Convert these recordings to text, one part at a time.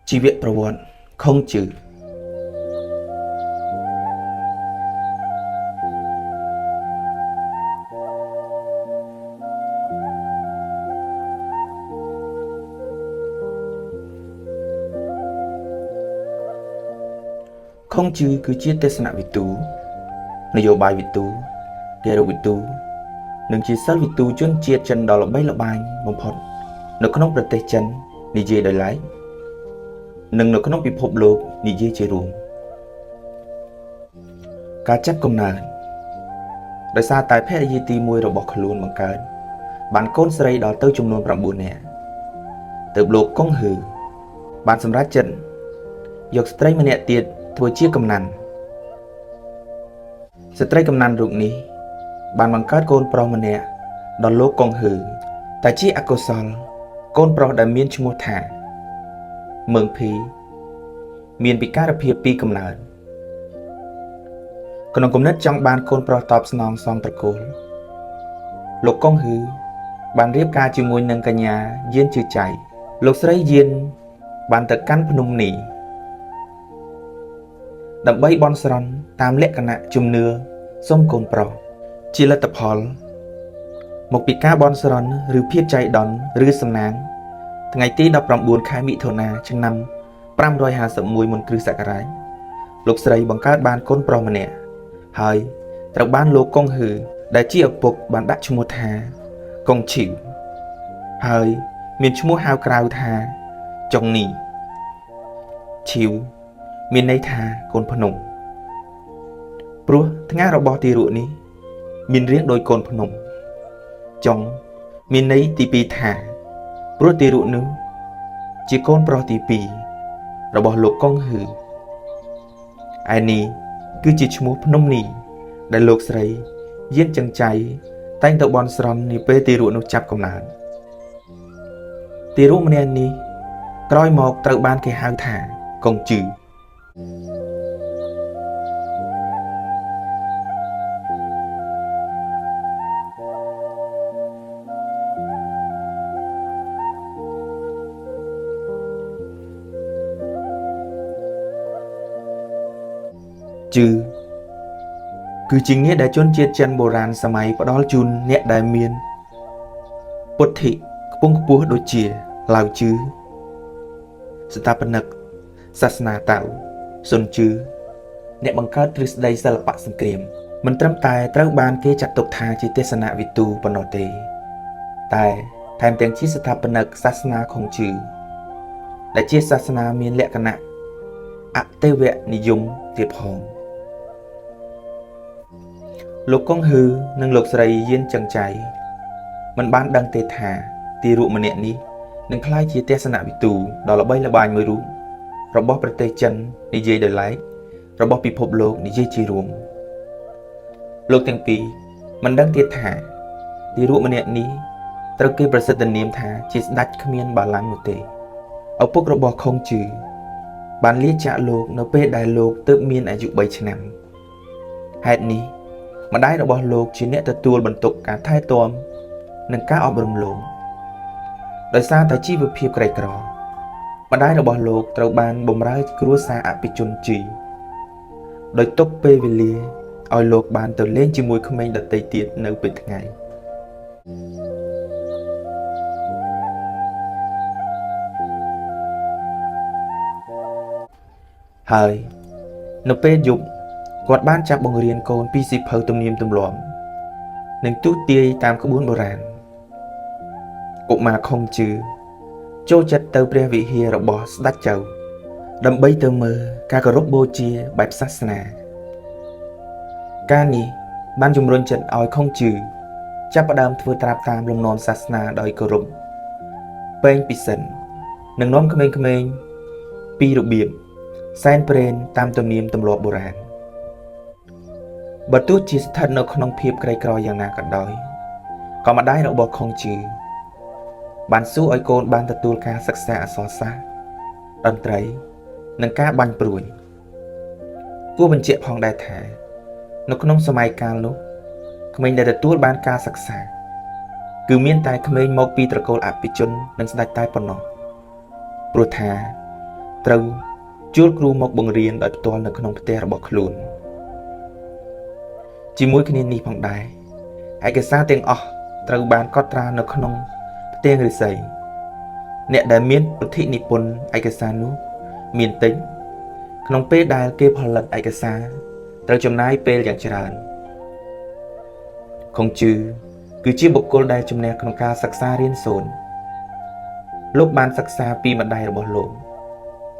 ជីវប្រវត្តិខុងជឺខុងជឺគឺជាទេសនវិទូនយោបាយវិទូគិរវិទូនិងជាសិលវិទូជនជាតិចិនដ៏ល្បីល្បាញបំផុតនៅក្នុងប្រទេសចិននិយាយដោយឡែកនិងនៅក្នុងពិភពលោកនិយាយជារួមការចាប់កំណើតដោយសារតែភរិយាទី1របស់ខ្លួនបង្កើតបានកូនស្រីដល់ទៅចំនួន9នាក់ទើបលោកកុងហឺបានសម្រេចចិត្តយកស្ត្រីម្នាក់ទៀតធ្វើជាកំណាន់ស្ត្រីកំណាន់រូបនេះបានបង្កើតកូនប្រុសម្នាក់ដល់លោកកុងហឺតែជាអកុសលកូនប្រុសដែលមានឈ្មោះថាមើងភីមានពិការភាពពីកំណើតក្នុងគំនិតចង់បានកូនប្រុសតបស្នងសងត្រកូលលោកកុងហឺបានរៀបការជាមួយនឹងកញ្ញាយានជឿចៃលោកស្រីយានបានទៅកាន់ភ្នំនេះដើម្បីបន់ស្រន់តាមលក្ខណៈជំនឿសុំកូនប្រុសជាលទ្ធផលមកពីការបន់ស្រន់ឬភាពចៃដន្យឬសំណាងថ្ងៃទី19ខែមិថុនាឆ្នាំ551មុនគ្រិស្តសករាជលោកស្រីបង្កើតបានកូនប្រុសម្នាក់ហើយត្រូវបានលោកកុងហឺដែលជាឪពុកបានដាក់ឈ្មោះថាកុងឈីវហើយមានឈ្មោះហៅក្រៅថាចុងនីឈីវមានន័យថាកូនភ្នំព្រោះថ្ងាសរបស់ទារកនេះមានរាងដូចកូនភ្នំចុងមានន័យទី2ថាព្រោះទារកនោះជាកូនប្រុសទី2របស់លោកកុងហឺឯនេះគឺជាឈ្មោះភ្នំនេះដែលលោកស្រីយានចង្ចៃតែងទៅបន់ស្រន់នាពេលទារកនោះចាប់កំណើតទារកម្នាក់នេះក្រោយមកត្រូវបានគេហៅថាកុងជឺជឺគឺជាងារដែលជនជាតិចិនបុរាណសម័យផ្ដល់ជូនអ្នកដែលមានពុទ្ធិខ្ពង់ខ្ពស់ដូចជាឡាវជឺស្ថាបនិកសាសនាតៅសុនជឺអ្នកបង្កើតទ្រឹស្ដីសិល្បៈសង្គ្រាមមិនត្រឹមតែត្រូវបានគេចាត់ទុកថាជាទេសនវិទូប៉ុណ្ណោះទេតែថែមទាំងជាស្ថាបនិកសាសនាខុងជឺដែលជាសាសនាមានលក្ខណៈអតេវនិយមទៀតផងលោកកុងហឺនិងលោកស្រីយានចង្ចៃមិនបានដឹងទេថាទារកម្នាក់នេះនឹងក្លាយជាទេសនវិទូដ៏ល្បីល្បាញមួយរូបរបស់ប្រទេសចិននិយាយដោយឡែករបស់ពិភពលោកនិយាយជារួមលោកទាំងពីរមិនដឹងទៀតថាទារកម្នាក់នេះត្រូវគេប្រសិទ្ធនាមថាជាស្ដេចគ្មានបល្ល័ង្កនោះទេឪពុករបស់ខុងជឺបានលាចាកលោកនៅពេលដែលលោកទើបមានអាយុ3ឆ្នាំហេតុនេះម្ដាយរបស់លោកជាអ្នកទទួលបន្ទុកការថែទាំនិងការអប់រំលោកដោយសារតែជីវភាពក្រីក្រម្ដាយរបស់លោកត្រូវបានបម្រើគ្រួសារអភិជនជីដោយទុកពេលវេលាឲ្យលោកបានទៅលេងជាមួយក្មេងដទៃទៀតនៅពេលថ្ងៃហើយនៅពេលយប់គាត់បានចាប់បង្រៀនកូនពីសៀវភៅទំនៀមទម្លាប់និងទូទាយតាមក្បួនបុរាណកុមារខុងជឺចូលចិត្តទៅព្រះវិហាររបស់ស្ដេចចៅដើម្បីទៅមើលការគោរពបូជាបែបសាសនាការនេះបានជំរុញចិត្តឲ្យខុងជឺចាប់ផ្ដើមធ្វើត្រាប់តាមលំនាំសាសនាដោយគោរពពេងពិសិននិងនាំក្មេងៗពីរបៀបសែនព្រេនតាមទំនៀមទម្លាប់បុរាណបើទោះជាស្ថិតនៅក្នុងភាពក្រីក្រយ៉ាងណាក៏ដោយក៏ម្ដាយរបស់ខុងជឺបានសួរឲ្យកូនបានទទួលការសិក្សាអក្សរសាស្ត្រតន្ត្រីនិងការបាញ់ព្រួយគួរបញ្ជាក់ផងដែរថានៅក្នុងសម័យកាលនោះក្មេងដែលទទួលបានការសិក្សាគឺមានតែក្មេងមកពីត្រកូលអភិជននិងស្ដេចតែប៉ុណ្ណោះព្រោះថា ត្រូវជួលគ្រូមកបង្រៀនដោយផ្ទាល់នៅក្នុងផ្ទះរបស់ខ្លួនជាមួយគ្នានេះផងដែរឯកសារទាំងអស់ត្រូវបានកត់ត្រានៅក្នុងផ្ទាំងឫស្សីអ្នកដែលមានពុទ្ធិនិពន្ធឯកសារនោះមានតិចក្នុងពេលដែលគេផលិតឯកសារត្រូវចំណាយពេលយ៉ាងច្រើនខុងជឺគឺជាបុគ្គលដែលជំនះក្នុងការសិក្សារៀនសូត្រលោកបានសិក្សាពីម្ដាយរបស់លោក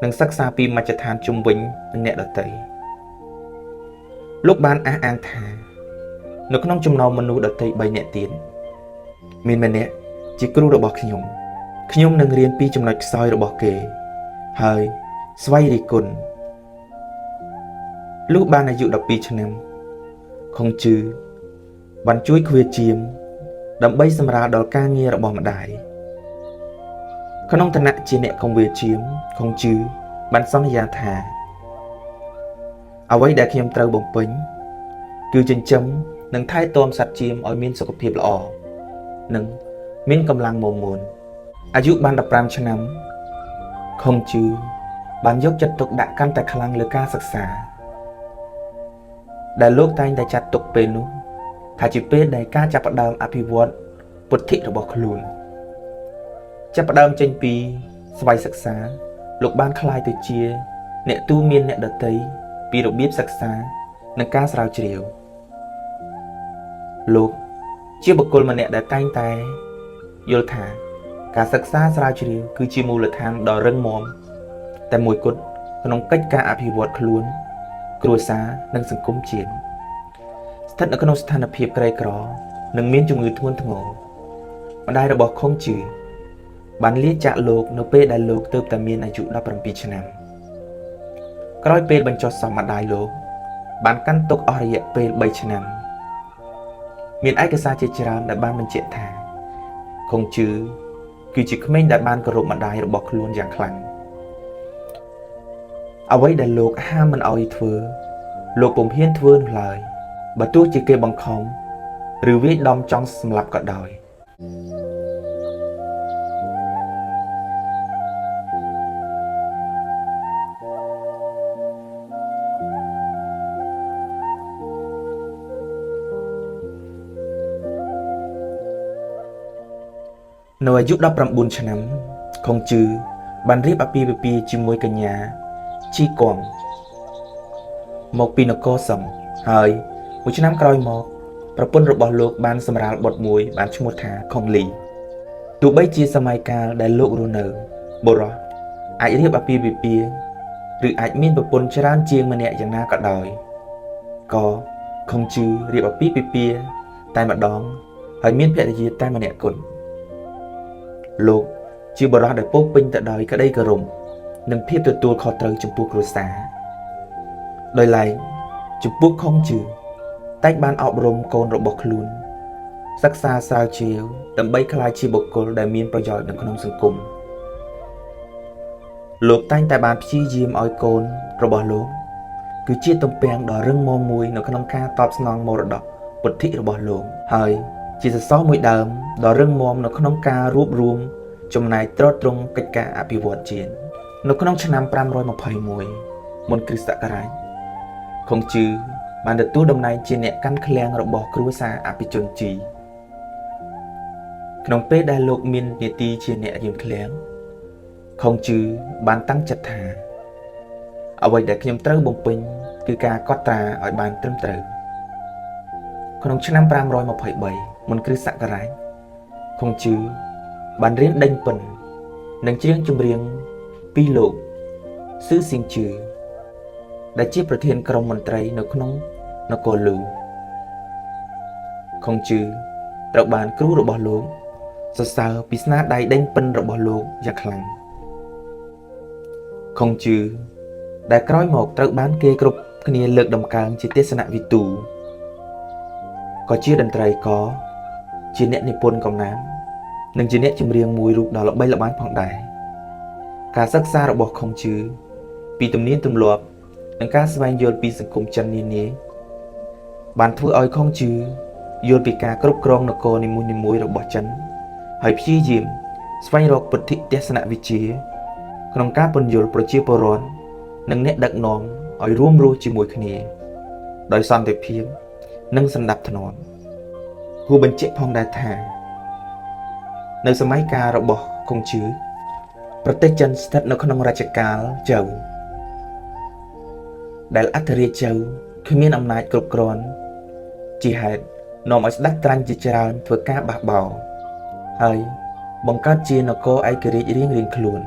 និងសិក្សាពីមជ្ឈដ្ឋានជុំវិញនឹងអ្នកដទៃលោកបានអះអាងថានៅក្នុងចំណោមមនុស្សដទៃ3នាក់ទៀតមានម្នាក់ជាគ្រូរបស់ខ្ញុំនឹងរៀនពីចំណុចខ្សោយរបស់គេហើយស្វ័យរីគុណលុះបានអាយុ12ឆ្នាំខុងជឺបានជួយឃ្វាជាមដើម្បីសម្រាលដល់ការងាររបស់ម្ដាយក្នុងឋានៈជាអ្នកកងវាជាមខុងជឺបានសន្យាថាអ្វីដែលខ្ញុំត្រូវបំពេញគឺចិញ្ចឹមនិងថែទាំសត្វជាមឲ្យមានសុខភាពល្អនិងមានកម្លាំងមាំមួនអាយុបាន15ឆ្នាំខុងជឺបានយកចិត្តទុកដាក់កាន់តែខ្លាំងលើការសិក្សាដែលលោកតែងតែចាត់ទុកពេលនោះថាជាពេលដែលការចាប់ផ្ដើមអភិវឌ្ឍពុទ្ធិរបស់ខ្លួនចាប់ផ្ដើមចេញពីស្វ័យសិក្សាលោកបានក្លាយទៅជាអ្នកទូមានអ្នកដទៃពីរបៀបសិក្សានិងការស្រាវជ្រាវលោកជាបុគ្គលម្នាក់ដែលតែងតែយល់ថាការសិក្សាស្រាវជ្រាវគឺជាមូលដ្ឋានដ៏រឹងមាំតែមួយគត់ក្នុងកិច្ចការអភិវឌ្ឍខ្លួនគ្រួសារនិងសង្គមជាតិស្ថិតនៅក្នុងស្ថានភាពក្រីក្រនិងមានជំងឺធ្ងន់ធ្ងរម្ដាយរបស់ខុងជឺបានលាចាកលោកនៅពេលដែលលោកទើបតែមានអាយុ17ឆ្នាំក្រោយពេលបញ្ចុះសពម្ដាយលោកបានកាន់ទុក្ខអស់រយៈពេល3ឆ្នាំមានឯកសារជាច្រើនដែលបានបញ្ជាក់ថាខុងជឺគឺជាក្មេងដែលបានគោរពម្ដាយរបស់ខ្លួនយ៉ាងខ្លាំងអ្វីដែលលោកហាមមិនឲ្យធ្វើលោកពុំហ៊ានធ្វើនោះឡើយបើទោះជាគេបង្ខំឬវាយដំចង់សម្លាប់ក៏ដោយនៅអាយុ19ឆ្នាំខុងជឺបានរៀបអាពាហ៍ពិពាហ៍ជាមួយកញ្ញាជីគំមកពីនគរសឹមហើយមួយឆ្នាំក្រោយមកប្រពន្ធរបស់លោកបានសម្រាលបុត្រមួយបានឈ្មោះថាខុងលីទោះបីជាសម័យកាលដែលលោករស់នៅបុរសអាចរៀបអាពាហ៍ពិពាហ៍ឬអាចមានប្រពន្ធច្រើនជាងម្នាក់យ៉ាងណាក៏ដោយក៏ខុងជឺរៀបអាពាហ៍ពិពាហ៍តែម្ដងហើយមានភរិយាតែម្នាក់គត់លោកជាបុរសដែលពោពេញទៅដោយក្តីគោរពនិងភាពទទួលខុសត្រូវចំពោះគ្រួសារដោយឡែកចំពោះខុងជឺតែងបានអប់រំកូនរបស់ខ្លួនសិក្សាស្រាវជ្រាវដើម្បីក្លាយជាបុគ្គលដែលមានប្រយោជន៍នៅក្នុងសង្គមលោកតែងតែបានព្យាយាមឲ្យកូនរបស់លោកគឺជាទំពាំងដ៏រឹងមាំមួយនៅក្នុងការតបស្នងមរតកពុទ្ធិរបស់លោកហើយជាសសរមួយដើមដ៏រឹងមាំនៅក្នុងការរួបរวมចំណែកទ្រទ្រង់កិច្ចការអភិវឌ្ឍជាតិនៅក្នុងឆ្នាំ521មុនគ្រិស្តសករាជខុងជឺបានទទួលតំណែងជាអ្នកកាន់ឃ្លាំងរបស់គ្រួសារអភិជនជីក្នុងពេលដែលលោកមាននាទីជាអ្នកយាមឃ្លាំងខុងជឺបានតាំងចិត្តថាអ្វីដែលខ្ញុំត្រូវបំពេញគឺការកត់ត្រាឲ្យបានត្រឹមត្រូវក្នុងឆ្នាំ523មុនគ្រិស្តសករាជខុងជឺបានរៀនដេញពិននិងច្រៀងចម្រៀងពីលោកស៊ឺស៊ីងជឺដែលជាប្រធានក្រុមមន្ត្រីនៅក្នុងនគរលូខុងជឺត្រូវបានគ្រូរបស់លោកសរសើរពីស្នាដៃដេញពិនរបស់លោកយ៉ាងខ្លាំងខុងជឺដែលក្រោយមកត្រូវបានគេគ្រប់គ្នាលើកតម្កើងជាទេសនវិទូក៏ជាតន្ត្រីករជាអ្នកនិពន្ធកំណាព្យនិងជាអ្នកចម្រៀងមួយរូបដ៏ល្បីល្បាញផងដែរការសិក្សារបស់ខុងជឺពីទំនៀមទម្លាប់និងការស្វែងយល់ពីសង្គមចិននានាបានធ្វើឲ្យខុងជឺយល់ពីការគ្រប់គ្រងនគរនីមួយៗរបស់ចិនហើយព្យាយាមស្វែងរកពុទ្ធិទស្សនវិជ្ជា ក្នុងការពន្យល់ប្រជាពលរដ្ឋនិងអ្នកដឹកនាំឲ្យរួមរស់ជាមួយគ្នាដោយសន្តិភាពនិងសណ្ដាប់ធ្នាប់គួរបញ្ជាក់ផងដែរថានៅសម័យកាលរបស់កុងជឿប្រទេសចិនស្ថិតនៅក្នុងរជ្ជកាលជៅដែលអធិរាជជៅគ្មានអំណាចគ្រប់គ្រាន់ជាហេតុនាំឲ្យស្ដេចក្រាញ់ជាច្រើនធ្វើការបះបោរហើយបង្កើតជានគរឯករាជ្យរៀងៗខ្លួន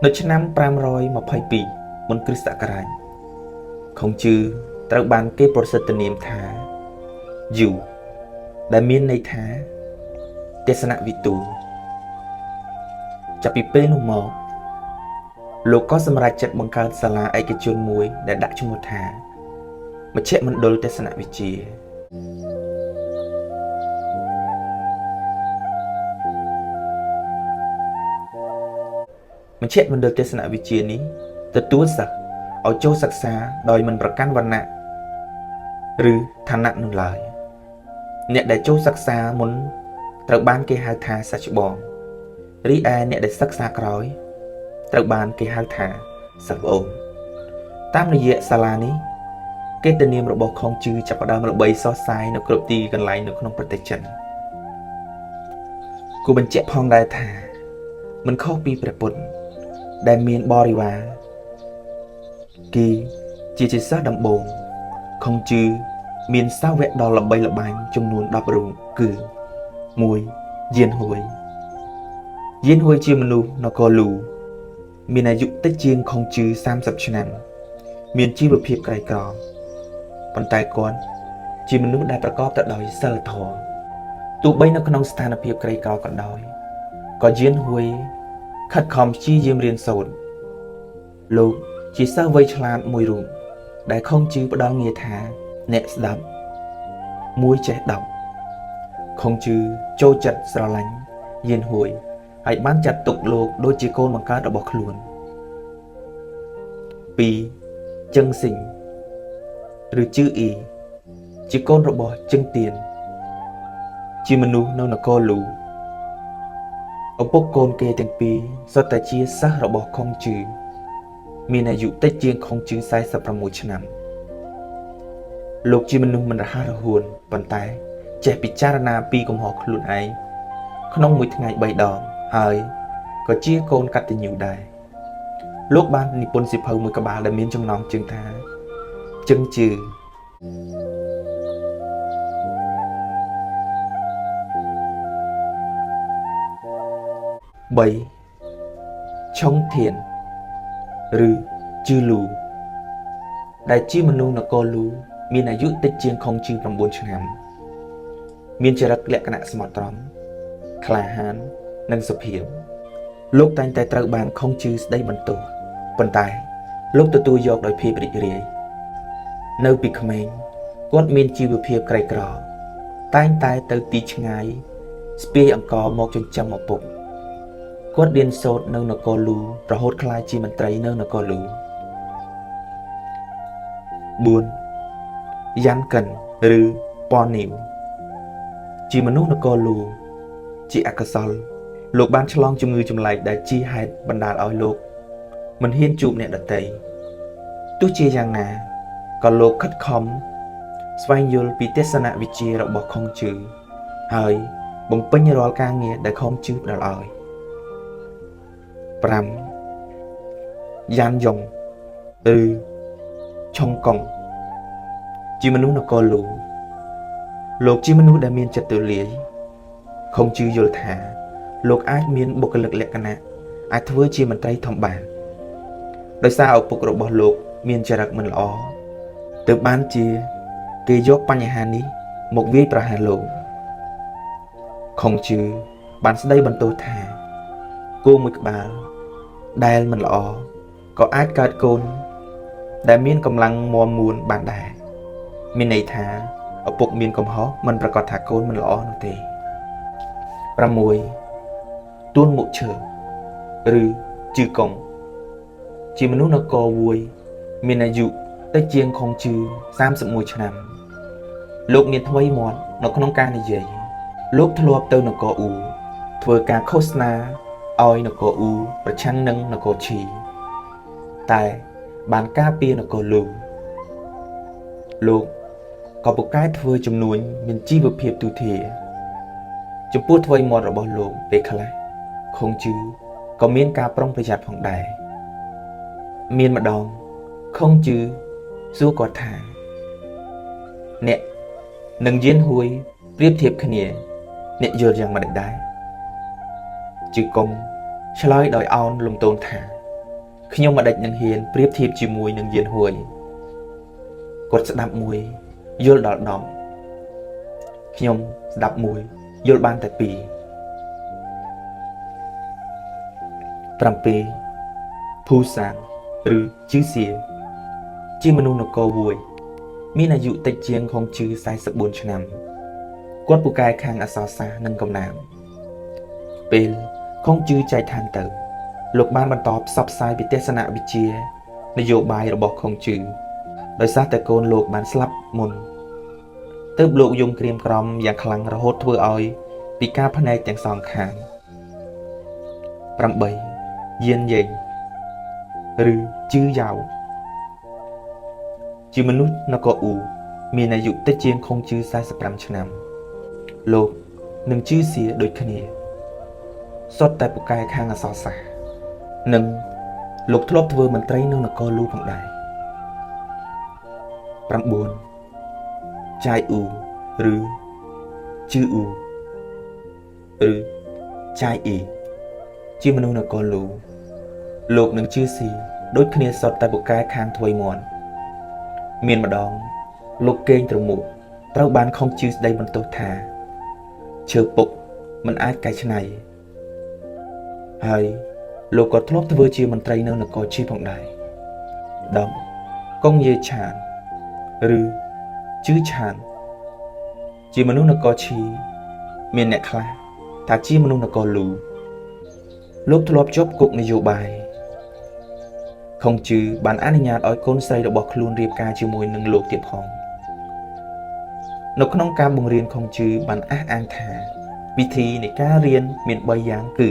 នៅឆ្នាំ522មុនគ្រិស្តសករាជខុងជឺត្រូវបានគេប្រសិទ្ធនាមថាយូដែលមានន័យថាទេសនវិទូចាប់ពីពេលនោះមកលោកក៏សម្រេចចិត្តបង្កើតសាលាឯកជនមួយដែលដាក់ឈ្មោះថាមជ្ឈមណ្ឌលទេសនវិជ្ជាមជ្ឈមណ្ឌលទេសនវិជ្ជានេះទទួលសិស្សឲ្យចូលសិក្សាដោយមិនប្រកាន់វណ្ណៈឬឋានៈនោះឡើយអ្នកដែលចូលសិក្សាមុនត្រូវបានគេហៅថាសាច់ច្បងរីឯអ្នកដែលសិក្សាក្រោយត្រូវបានគេហៅថាសិស្សប្អូនតាមរយៈសាលានេះគេទៅនាមរបស់ខុងជឺចាប់ផ្ដើមល្បីសុះសាយនៅគ្រប់ទីកន្លែងនៅក្នុងប្រទេសចិនគួរបញ្ជាក់ផងដែរថាមិនខុសពីព្រះពុទ្ធដែលមានបរិវារគេជាសិស្សដំបូងខុងជឺមានសាវកដ៏ល្បីល្បាញចំនួន10រូបគឺ1. យានហួយជាមនុស្សនគរលូមានអាយុតិចជាងខុងជឺ30ឆ្នាំមានជីវភាពក្រីក្រប៉ុន្តែគាត់ជាមនុស្សដែលប្រកបទៅដោយសិលធម៌ទោះបីនៅក្នុងស្ថានភាពក្រីក្រក៏ដោយក៏យានហួយខិតខំព្យាយាមរៀនសូត្រលោកជាសិស្សវៃឆ្លាតមួយរូបដែលខុងជឺផ្ដល់ងារថាអ្នកស្ដាប់មួយចេះ10ខុងជឺចូលចិត្តស្រឡាញ់យានហួយហើយបានចាត់ទុកលោកដូចជាកូនបង្កើតរបស់ខ្លួន 2. ជឹងស៊ីងឬជឺអ៊ីជាកូនរបស់ជឹងទៀនជាមនុស្សនៅនគរលូឪពុកកូនគេទាំងពីរសុទ្ធតែជាសិស្សរបស់ខុងជឺមានអាយុតិចជាងខុងជឺ46ឆ្នាំលោកជាមនុស្សមិនរហ័សរហួនប៉ុន្តែចេះពិចារណាពីកំហុសខ្លួនឯងក្នុងមួយថ្ងៃ3ដងហើយក៏ជាកូនកតញ្ញូដែរលោកបាននិពន្ធសៀវភៅមួយក្បាលដែលមានចំណងជើងថាជឹងជឺ3. ឆុងធៀនឬជឺលូដែលជាមនុស្សនគរលូមានអាយុតិចជាងខុងជឺ9ឆ្នាំមានចរិតលក្ខណៈស្មោះត្រង់ក្លាហាននិងសុភាពលោកតែងតែត្រូវបានខុងជឺស្ដីបន្ទោសប៉ុន្តែលោកទទួលយកដោយភាពរីករាយនៅពីក្មេងគាត់មានជីវភាពក្រីក្រតែងតែទៅទីឆ្ងាយស្ពាយអង្គមកចិញ្ចឹមឪពុកគាត់រៀនសូត្រនៅនគរលូរហូតក្លាយជាមន្ត្រីនៅនគរលូ 4. យ៉ាន់កិនឬប៉ននីវជាមនុស្សនគរលូជាអកុសលលោកបានឆ្លងជំងឺចម្លែកដែលជាហេតុបណ្ដាលឲ្យលោកមិនហ៊ានជួបអ្នកដទៃទោះជាយ៉ាងណាក៏លោកខិតខំស្វែងយល់ពីទស្សនវិជ្ជារបស់ខុងជឺហើយបំពេញរាល់ការងារដែលខុងជឺផ្ដល់ឲ្យ 5. យ៉ានយ៉ុងឬឆុងកុងជាមនុស្សនគរលូលោកជាមនុស្សដែលមានចិត្តទូលាយខុងជឺយល់ថាលោកអាចមានបុគ្គលិកលក្ខណៈអាចធ្វើជាមន្ត្រីធំបានដោយសារឪពុករបស់លោកមានចរិតមិនល្អទើបបានជាគេយកបញ្ហានេះមកវាយប្រហារលោកខុងជឺបានស្ដីបន្ទោសថាគោមួយក្បាលដែលមិនល្អក៏អាចកើតកូនដែលមានកម្លាំងមាំមួនបានដែរមានន័យថាឪពុកមានកំហុសមិនប្រកាសថាកូនមិនល្អនោះទេ 6. ទួនមុខឈើឬជឺកុងជាមនុស្សនគរវួយមានអាយុតិចជាងខុងជឺ31ឆ្នាំលោកមានថ្មីមាត់នៅក្នុងការនិយាយលោកធ្លាប់ទៅនគរអ៊ូធ្វើការឃោសនា ឲ្យនគរអ៊ូប្រឆាំងនឹងនគរឈីតែបានការពារនគរលូលោកក៏ពូកែធ្វើចំនួនមានជីវភាពទូធាចំពោះថ្វីមាត់របស់លោកពេលខ្លះខុងជឺក៏មានការប្រុងប្រយ័ត្នផងដែរមានម្ដងខុងជឺសួរគាត់ថាអ្នកនឹងយានហួយប្រៀបធៀបគ្នាអ្នកយល់យ៉ាងម៉េចដែរជឺកុងឆ្លើយដោយអោនលំទោនថាខ្ញុំមិនដេចនឹងហ៊ានប្រៀបធៀបជាមួយនឹងយានហួយគាត់ស្ដាប់មួយយល់ដល់10ខ្ញុំស្ដាប់មួយយល់បានតែ2 7ភូសានឬជឺសៀជាមនុស្សនគរវួយមានអាយុតិចជាងខុងជឺ44ឆ្នាំគាត់ពូកែខាងអក្សរសាស្ត្រនិងកំណាព្យពេលខុងជឺចែកឋានទៅលោកបានបន្តផ្សព្វផ្សាយពីទស្សនវិជ្ជានយោបាយរបស់ខុងជឺដោយសារតែកូនលោកបានស្លាប់មុនទើបលោកយំក្រៀមក្រំយ៉ាងខ្លាំងរហូតធ្វើឲ្យពិការភ្នែកទាំងសងខាង 8. យានយេងឬជឺយ៉ាវជាមនុស្សនគរអ៊ូមានអាយុតិចជាងខុងជឺ45ឆ្នាំលោកនឹងជឺសៀដូចគ្នាសុទ្ធតែពូកែខាងអក្សរសាស្ត្រនិងលោកធ្លាប់ធ្វើមន្ត្រីនៅនគរលូផងដែរ 9. ចាយអ៊ូឬជឺអ៊ូឬចាយអ៊ីជាមនុស្សនគរលូលោកនឹងជឿស៊ីដូចគ្នាសុទ្ធតែពូកែខាងថ្វីមាន់មានម្ដងលោកកេងត្រមុកត្រូវបានខុងជឺស្ដីបន្ទោសថាឈើពុកមិនអាចកែច្នៃហើយលោកក៏ធ្លាប់ធ្វើជាមន្ត្រីនៅនគរឈីផងដែរ10កុងយេឆានឬជឺឆានជាមនុស្សនគរឈីមានអ្នកខ្លះថាជាមនុស្សនគរលូលោកធ្លាប់ជាប់គុកនយោបាយខុងជឺបានអនុញ្ញាតឲ្យកូនស្រីរបស់ខ្លួនរៀបការជាមួយនឹងលោកទៀតផងនៅក្នុងការបង្រៀនខុងជឺបានអះអាងថាវិធីនៃការរៀនមាន3យ៉ាងគឺ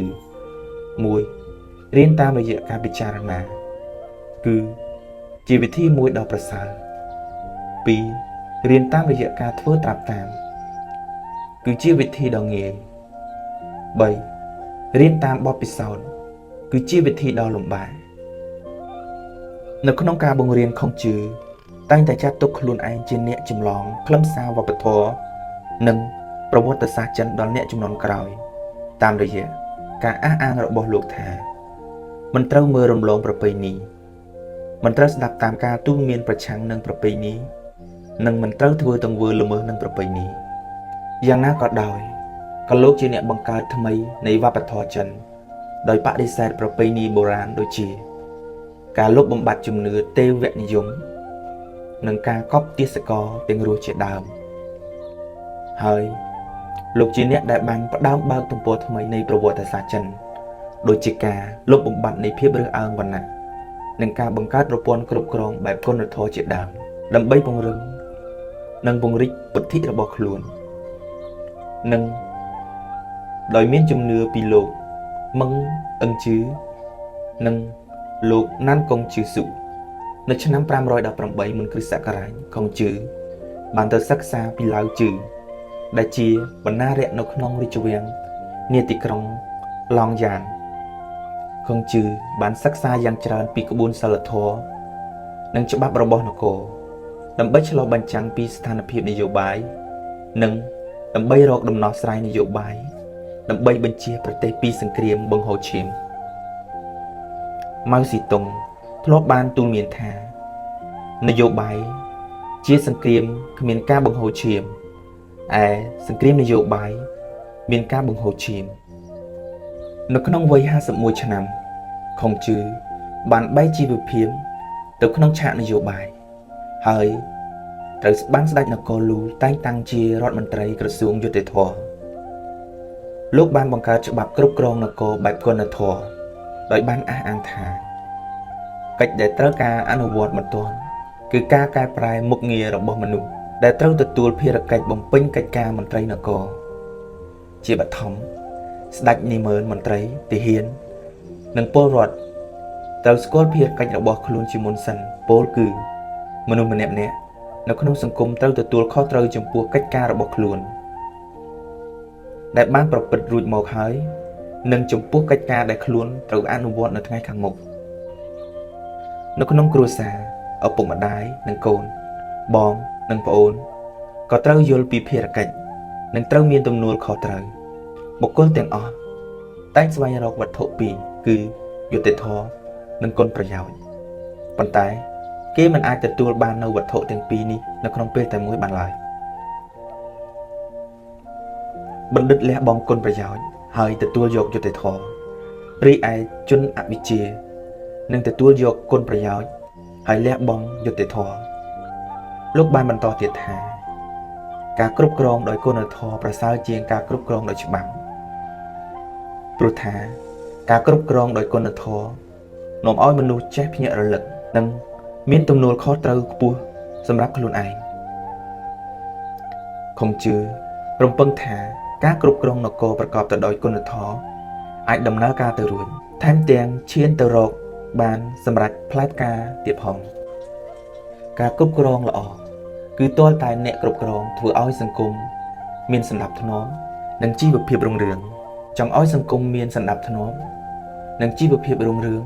1. រៀនតាមរយៈការពិចារណាគឺជាវិធីមួយដ៏ប្រសើរ 2. រៀនតាមរយៈការធ្វើត្រាប់តាមគឺជាវិធីដ៏ងាយ 3. រៀនតាមបទពិសោធន៍គឺជាវិធីដ៏លំបាកនៅក្នុងការបង្រៀនខុងជឺតែងតែចាត់ទុកខ្លួនឯងជាអ្នកចម្លងខ្លឹមសារវប្បធម៌និងប្រវត្តិសាស្ត្រចិនដល់អ្នកជំនាន់ក្រោយតាមរយៈការអះអាងរបស់លោកថាមិនត្រូវមើលរំលងប្រពៃណីមិនត្រូវស្ដាប់តាមការទូន្មានប្រឆាំងនឹងប្រពៃណីនិងមិនត្រូវធ្វើទង្វើល្មើសនឹងប្រពៃណីយ៉ាងណាក៏ដោយក៏លោកជាអ្នកបង្កើតថ្មីនៃវប្បធម៌ចិនដោយបដិសេធប្រពៃណីបុរាណដូចជាការលុបបំបាត់ជំនឿទេវនិយមនិងការកប់ទាសករទាំងរស់ជាដើមហើយលោកជាអ្នកដែលបានផ្ដើមបើកទំព័រថ្មីនៃប្រវត្តិសាស្ត្រចិនដូចជាការលុបបំបាត់នៃភាពរើសអើងវណ្ណៈនិងការបង្កើតប្រព័ន្ធគ្រប់គ្រងបែបគុណធម៌ជាដើមដើម្បីពង្រឹងនិងពង្រីកពុទ្ធិរបស់ខ្លួននិងដោយមានជំនឿពីលោកមឹងអឹងជឺនិងលោកណានកុងជឺស៊ូនៅឆ្នាំ518មុនគ្រិស្តសករាជខុងជឺបានទៅសិក្សាពីឡាវជឺដែលជាបណ្ណារក្សនៅក្នុងរាជវាំងនាទីក្រុងឡង់យ៉ាងខុងជឺបានសិក្សាយ៉ាងច្រើនពីក្បួនសិលធម៌និងច្បាប់របស់នគរដើម្បីឆ្លុះបញ្ចាំងពីស្ថានភាពនយោបាយនិងដើម្បីរកដំណោះស្រាយនយោបាយដើម្បីបញ្ជាប្រទេសពីសង្គ្រាមបង្ហូរឈាមម៉ៅស៊ីតុងធ្លាប់បានទូន្មានថានយោបាយជាសង្គ្រាមគ្មានការបង្ហូរឈាមឯសង្គ្រាមនយោបាយមានការបង្ហូរឈាមនៅក្នុងវ័យ51ឆ្នាំខុងជឺបានបែកជីវភាពទៅក្នុងឆាកនយោបាយហើយត្រូវបានស្ដេចនគរលូតែងតាំងជារដ្ឋមន្ត្រីក្រសួងយុតិធម៌លោកបានបង្កើតច្បាប់គ្រប់គ្រងនគរបែបគុណធម៌ដោយបានអះអាងថាកិច្ចដែលត្រូវការអនុវត្តបន្ទាន់គឺការកែប្រែមុខងាររបស់មនុស្សដែលត្រូវទទួលភារកិច្ចបំពេញកិច្ចការមន្ត្រីនគរជាបឋម ស្ដេចនិមឺនមន្ត្រីទាហាននិងពលរដ្ឋត្រូវស្គាល់ភារកិច្ចរបស់ខ្លួនជាមុនសិនពលគឺមនុស្សម្នាក់ៗនៅក្នុងសង្គមត្រូវទទួលខុសត្រូវចំពោះកិច្ចការរបស់ខ្លួនដែលបានប្រព្រឹត្តរួចមកហើយនិងចំពោះកិច្ចការដែលខ្លួនត្រូវអនុវត្តនៅថ្ងៃខាងមុខនៅក្នុងគ្រួសារឪពុកម្ដាយនិងកូនបងនិងប្អូនក៏ត្រូវយល់ពីភារកិច្ចនិងត្រូវមានទំនួលខុសត្រូវបុគ្គលទាំងអស់តែងស្វែងរកវត្ថុពីរគឺយុត្តិធម៌និងគុណប្រយោជន៍ប៉ុន្តែគេមិនអាចទទួលបាននៅវត្ថុទាំងពីរនេះនៅក្នុងពេលតែមួយបានឡើយបណ្ឌិតលះបង់គុណប្រយោជន៍ហើយទទួលយកយុត្តិធម៌រីឯជនអវិជ្ជានឹងទទួលយកគុណប្រយោជន៍ហើយលះបង់យុត្តិធម៌លោកបានបន្តទៀតថាការគ្រប់គ្រងដោយគុណធម៌ប្រសើរជាងការគ្រប់គ្រងដោយច្បាប់ព្រោះថាការគ្រប់គ្រងដោយគុណធម៌នាំឲ្យមនុស្សចេះភ្ញាក់រលឹកនិងមានទំនួលខុសត្រូវខ្ពស់សម្រាប់ខ្លួនឯងខុងជឿរំពឹងថាការគ្រប់គ្រងនគរប្រកបទៅដោយគុណធម៌អាចដំណើរការទៅរួចថែមទាំងឈានទៅរកបានសម្រេចផ្លែផ្កាទៀតផងការគ្រប់គ្រងល្អគឺទាល់តែអ្នកគ្រប់គ្រងធ្វើឲ្យសង្គមមានសណ្ដាប់ធ្នាប់និងជីវភាពរុងរឿងចង់ឲ្យសង្គមមានសណ្ដាប់ធ្នាប់និងជីវភាពរុងរឿង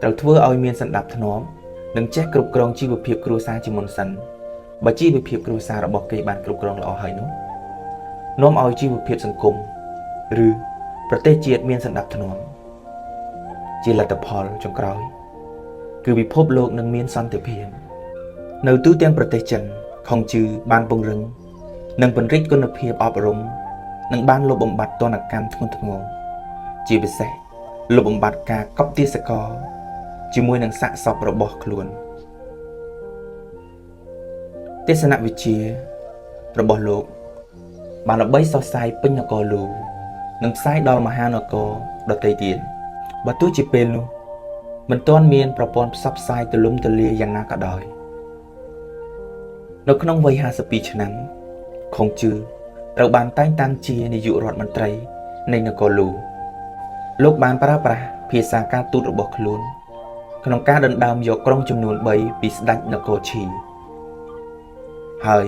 ត្រូវធ្វើឲ្យមានសណ្ដាប់ធ្នាប់និងចេះគ្រប់គ្រងជីវភាពគ្រួសារជាមុនសិនបើជីវភាពគ្រួសាររបស់គេបានគ្រប់គ្រងល្អហើយនោះនាំឲ្យជីវភាពសង្គមឬប្រទេសជាតិមានសណ្ដាប់ធ្នាប់ជាលទ្ធផលចុងក្រោយគឺពិភពលោកនឹងមានសន្តិភាពនៅទូទាំងប្រទេសចិនខុងជឿបានពង្រឹងនិងពង្រីកគុណភាពអប់រំនិងបានលុបបំបាត់ទណ្ឌកម្មធ្ងន់ធ្ងរជាពិសេសលុបបំបាត់ការកប់ទាសករជាមួយនឹងសាកសពរបស់ខ្លួនទេសនវិជ្ជារបស់លោកបានល្បីសុះសាយពេញនគរលូនិងផ្សាយដល់មហានគរដទៃទៀតបើទោះជាពេលនោះមិនទាន់មានប្រព័ន្ធផ្សព្វផ្សាយទូលំទូលាយយ៉ាងណាក៏ដោយនៅក្នុងវ័យ52ឆ្នាំខុងជឿត្រូវបានតែងតាំងជានាយករដ្ឋមន្ត្រីនៃនគរលូលោកបានប្រើប្រាស់ភាសាការទូតរបស់ខ្លួនក្នុងការដណ្ដើមយកក្រុងចំនួន3ពីស្ដេចនគរឈីហើយ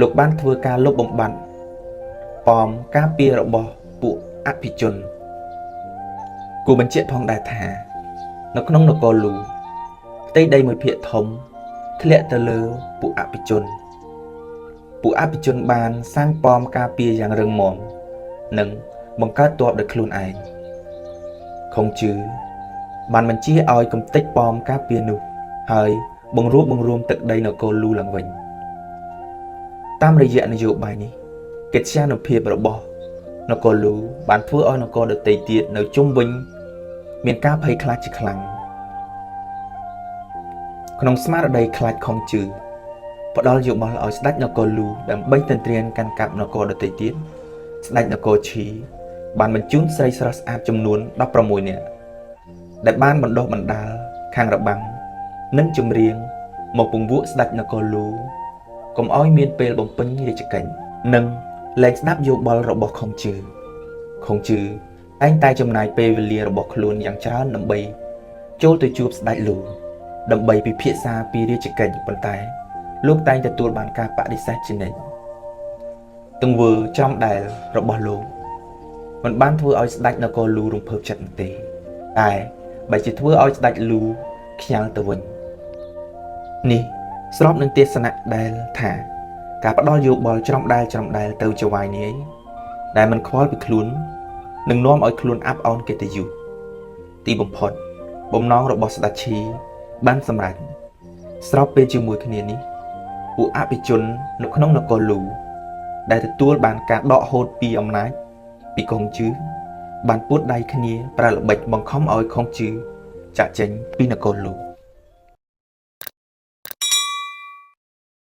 លោកបានធ្វើការលុបបំបាត់ប៉មការពាររបស់ពួកអភិជនគួរបញ្ជាក់ផងដែរថានៅក្នុងនគរលូផ្ទៃដីមួយភាគធំធ្លាក់ទៅលើពួកអភិជនបានសាងប៉មការពារយ៉ាងរឹងមាំនិងបង្កើតទ័ពដោយខ្លួនឯងខុងជឿបានបញ្ជាឲ្យកំទេចប៉មការពារនោះហើយបង្រួមទឹកដីនគរលូឡើងវិញតាមរយៈនយោបាយនេះកិត្យានុភាពរបស់នគរលូបានធ្វើឲ្យនគរដទៃទៀតនៅជុំវិញមានការភ័យខ្លាចជាខ្លាំងក្នុងស្មារតីខ្លាចខុងជឿផ្ដល់យោបល់ឲ្យស្ដេចនគរលូដើម្បីទន្ទ្រានកាន់កាប់នគរដទៃទៀតស្ដេចនគរឈីបានបញ្ជូនស្រីស្រស់ស្អាតចំនួន16នាក់ដែលបានបណ្ដុះបណ្ដាលខាងរបាំងនិងចម្រៀងមកពង្វក់ស្ដេចនគរលូកុំឲ្យមានពេលបំពេញរាជកិច្ចនិងលែងស្ដាប់យោបល់របស់ខុងជឿតែងតែចំណាយពេលវេលារបស់ខ្លួនយ៉ាងច្រើនដើម្បីចូលទៅជួបស្ដេចលូដើម្បីពិភាក្សាពីរាជកិច្ចប៉ុន្តែលោកតែងទទួលបានការបដិសេធជានិច្ចទង្វើចំដែលរបស់លោកមិនបានធ្វើឲ្យស្ដេចនគរលូរំភើបចិត្តនោះទេតែបែរជាធ្វើឲ្យស្ដេចលូខ្ញាល់ទៅវិញនេះស្របនឹងទេសនៈដែលថាការផ្ដល់យោបល់ច្រំដែលទៅចវាយនាយដែលមិនខ្វល់ពីខ្លួននឹងនាំឲ្យខ្លួនអាប់អោនកិត្តិយសទីបំផុតបំណងរបស់ស្ដេចឈីបានសម្រេចស្របពេលជាមួយគ្នានេះពួកអភិជននៅក្នុងនគរលូដែលទទួលបានការដកហូតពីអំណាចពីខុងជឿបានពួតដៃគ្នាប្រើល្បិចបង្ខំឲ្យខុងជឿចាក់ចេញពីនគរលូ